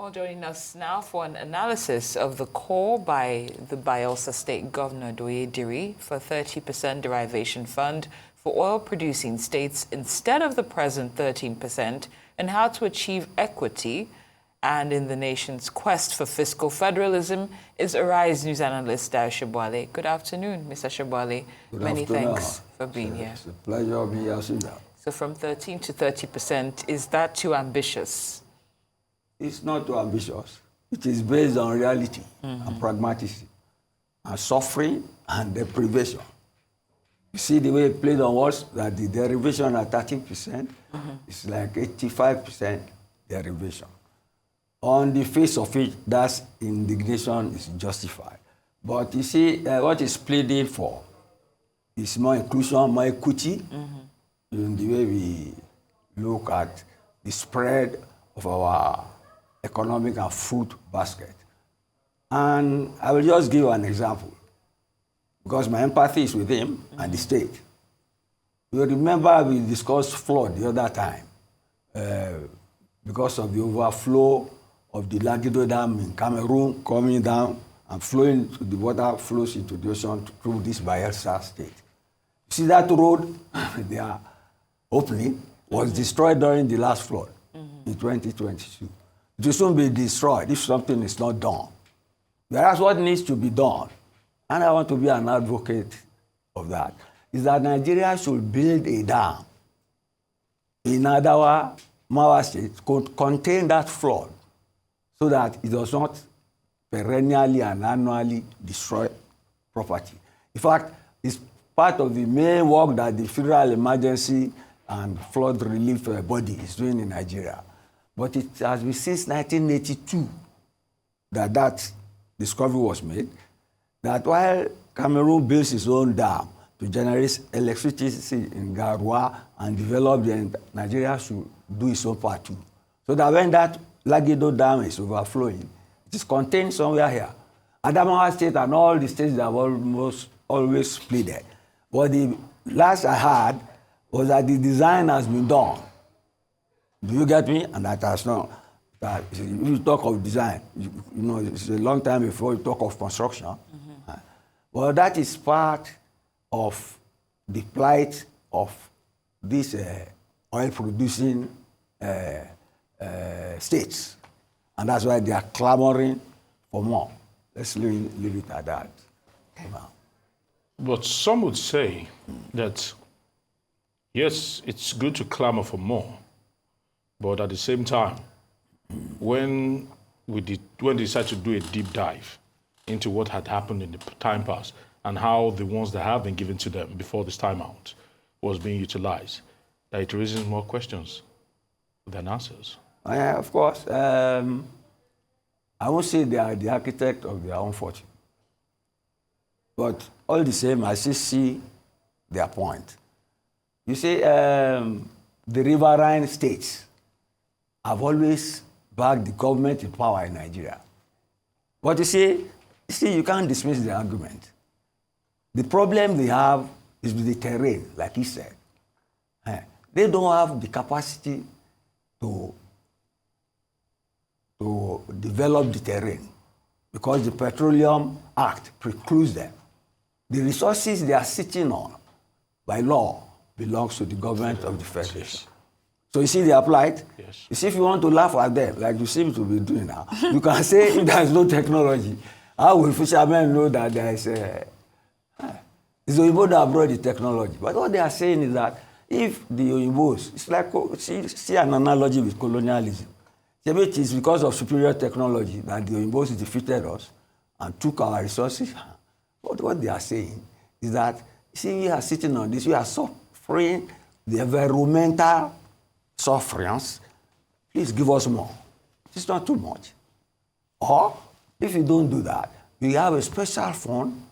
Well, joining us now for an analysis of the call by the Bayelsa State Governor Dayo for 30% derivation fund for oil-producing states instead of the present 13%, and how to achieve equity, and in the nation's quest for fiscal federalism, is Arise News analyst Dayo Sobowale. Good afternoon, Mr. Sobowale. Many thanks for being here. It's a pleasure being here. So from 13 to 30%, is that too ambitious? It's not too ambitious. It is based on reality and pragmatism and suffering and deprivation. You see the way it played on words, that the derivation at 13% is like 85% derivation. On the face of it, that indignation is justified. But you see, what is pleading for is more inclusion, more equity in the way we look at the spread of our economic and food basket. And I will just give an example, because my empathy is with him and the state. You remember we discussed flood the other time because of the overflow of the Lagido Dam in Cameroon coming down and flowing, the water flows into the ocean through this Bayelsa state. You see that road they are opening was destroyed during the last flood in 2022. It will soon be destroyed if something is not done. Whereas what needs to be done, and I want to be an advocate of that, is that Nigeria should build a dam in Adawa, Mawa State, could contain that flood so that it does not perennially and annually destroy property. In fact, it's part of the main work that the Federal Emergency and Flood Relief Body is doing in Nigeria. But it has been since 1982 that that discovery was made, that while Cameroon builds its own dam to generate electricity in Garoua and develop, then Nigeria should do its own part too. So that when that Lagido Dam is overflowing, it is contained somewhere here. Adamawa State and all the states that have almost always pleaded. But the last I heard was that the design has been done. Do you get me? And that has not. That if you talk of design, you know, it's a long time before you talk of construction. Well, that is part of the plight of these oil-producing states. And that's why they are clamoring for more. Let's leave it at that. But some would say that, yes, it's good to clamor for more, but at the same time, when we decided to do a deep dive into what had happened in the time past and how the ones that have been given to them before this time out was being utilized, that it raises more questions than answers. Of course. I won't say they are the architect of their own fortune. But all the same, I still see their point. You see, the riverine states have always backed the government in power in Nigeria. But you see, you can't dismiss the argument. The problem they have is with the terrain, like he said. They don't have the capacity to develop the terrain because the Petroleum Act precludes them. The resources they are sitting on by law belongs to the government of the Federation. Yes. So you see they applied. Yes. You see, if you want to laugh at them, like you seem to be doing now, you can say if there is no technology, how will fishermen know that there is it's the Oyinbo that brought the technology. But what they are saying is that if the Oyinbos, it's like, see an analogy with colonialism. It is because of superior technology that the Oyinbos defeated us and took our resources. But what they are saying is that, see, we are sitting on this, we are suffering the environmental sufferance. Please give us more. It's not too much. Or, if you don't do that, we have a special fund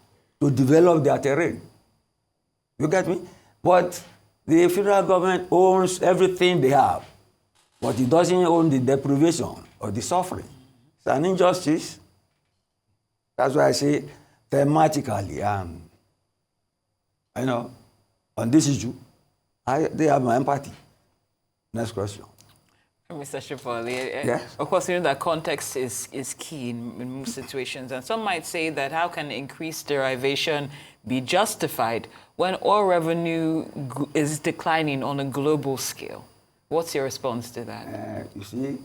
to develop their terrain. You get me? But the federal government owns everything they have, but it doesn't own the deprivation or the suffering. It's an injustice. That's why I say thematically, on this issue, they have my empathy. Next question. Mr. Sobowale, Yes. of course, you know that context is key in most situations. And some might say that how can increased derivation be justified when oil revenue is declining on a global scale? What's your response to that? You see,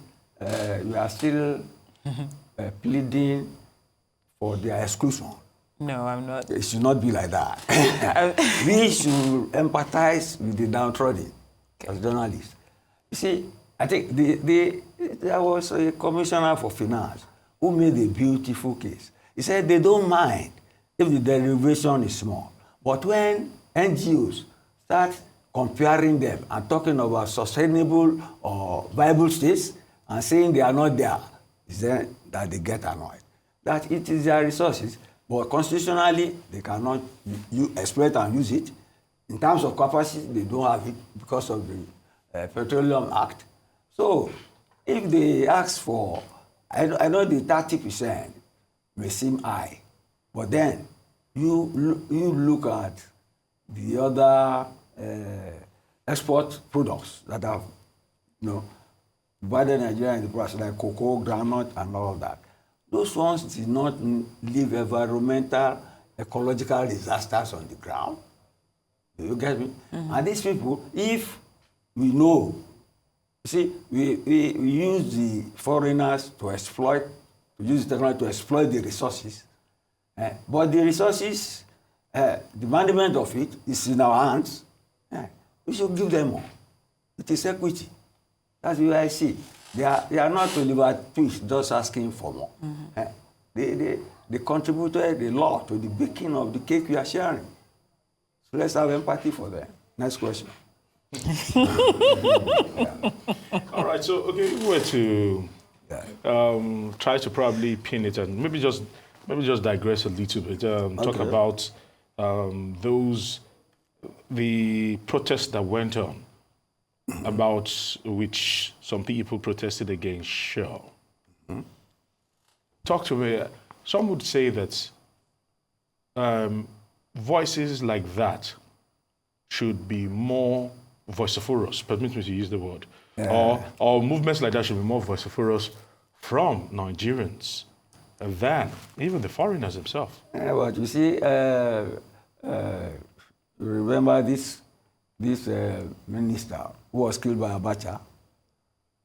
we are still pleading for their exclusion. No, I'm not. It should not be like that. We should empathize with the downtrodden as journalists. You see, I think there was a commissioner for finance who made a beautiful case. He said they don't mind if the derivation is small. But when NGOs start comparing them and talking about sustainable or viable states and saying they are not there, it's then that they get annoyed. That it is their resources, but constitutionally they cannot exploit and use it. In terms of capacity, they don't have it because of the Petroleum Act. So if they ask for, I know the 30% may seem high, but then you look at the other export products that have, provided Nigeria in the past, like cocoa, groundnut, and all of that. Those ones did not leave environmental, ecological disasters on the ground. Do you get me? Mm-hmm. And these people, if we know, see, we use the foreigners to exploit, we use the technology to exploit the resources. But the resources, the management of it is in our hands. We should give them more. It is equity. That's what I see. They are not Oliver Twist just asking for more. Mm-hmm. They contributed a lot to the baking of the cake we are sharing. So let's have empathy for them. Next question. All right, so okay, if we were to try to probably pin it and maybe just digress a little bit, talk about the protests that went on, about which some people protested against Shell. Mm-hmm. Talk to me. Some would say that voices like that should be more vociferous, permit me to use the word, or movements like that should be more vociferous from Nigerians than even the foreigners themselves. But you see, remember this minister who was killed by Abacha,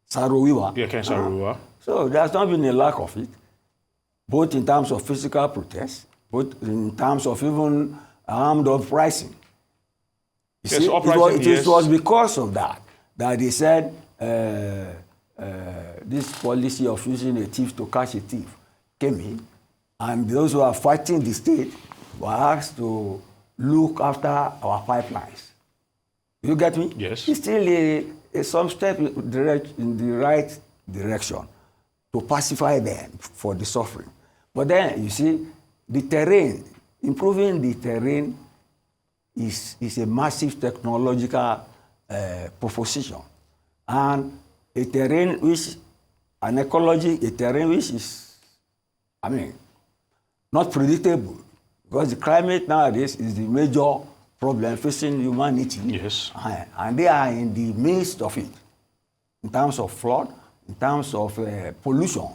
Sarowiwa. Yeah, Ken Sarowiwa. So there's not been a lack of it, both in terms of physical protest, both in terms of even armed uprising. Yes, see, uprising, it was because of that they said this policy of using a thief to catch a thief came in, and those who are fighting the state were asked to look after our pipelines. You get me? Yes. It's still some step in the right direction to pacify them for the suffering. But then, you see, the terrain, improving the terrain is a massive technological proposition. And a terrain which, an ecology, a terrain which is, not predictable. Because the climate nowadays is the major problem facing humanity. Yes. And they are in the midst of it, in terms of flood, in terms of pollution,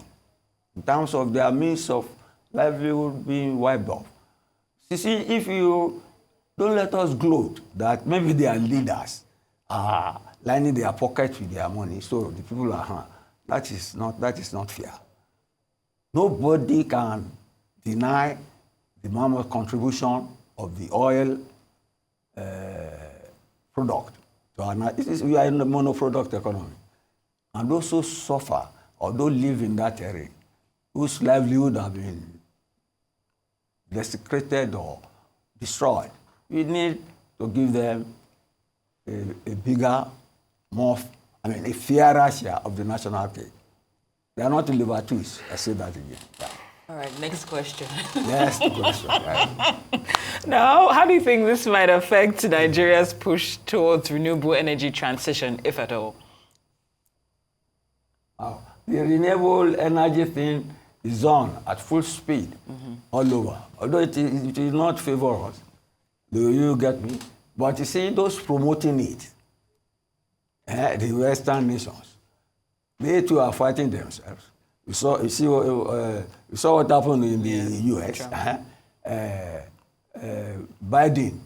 in terms of their means of livelihood being wiped off. You see, if you don't let us gloat that maybe their leaders are lining their pockets with their money, so the people are harmed. That is not fair. Nobody can deny the mammoth contribution of the oil product. We are in a monoproduct economy. And those who suffer or don't live in that area, whose livelihood have been desecrated or destroyed, we need to give them a bigger, a fairer share of the national cake. They are not Oliver Twist. I say that again. Yeah. All right, next question. Next question. Right. Now, how do you think this might affect Nigeria's push towards renewable energy transition, if at all? The renewable energy thing is on at full speed all over. Although it is not favor us. Do you get me? But you see, those promoting it, the Western nations, They too are fighting themselves. You saw what happened in the U.S. Biden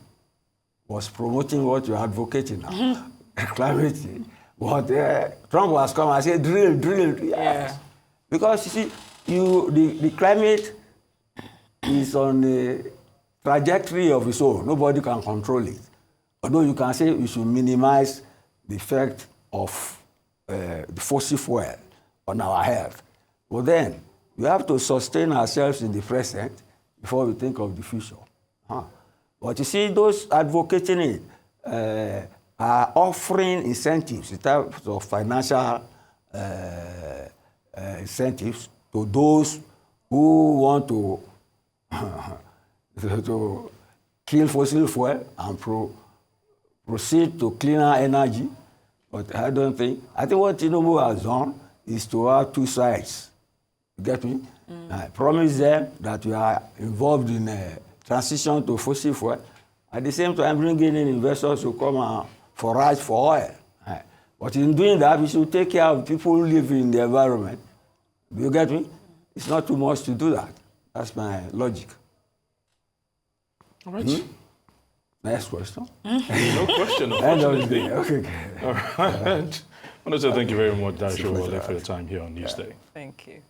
was promoting what you're advocating now, climate change. But Trump was coming and said, drill. Yes. Because you see, the climate is on a trajectory of its own. Nobody can control it. Although you can say we should minimize the effect of the fossil fuel on our health. But then, we have to sustain ourselves in the present before we think of the future. But you see, those advocating it are offering incentives in terms of financial incentives to those who want to kill fossil fuel and proceed to cleaner energy. But I think what Tinubu has done is to have two sides. You get me? I promise them that we are involved in a transition to fossil fuel. At the same time, bringing in investors who come and forage for oil. But in doing that, we should take care of people who live in the environment. Do you get me? It's not too much to do that. That's my logic. All right. Next question. No question. Okay. All right. I want to say thank you very much, Dayo, for your time here on Newsday. Thank you.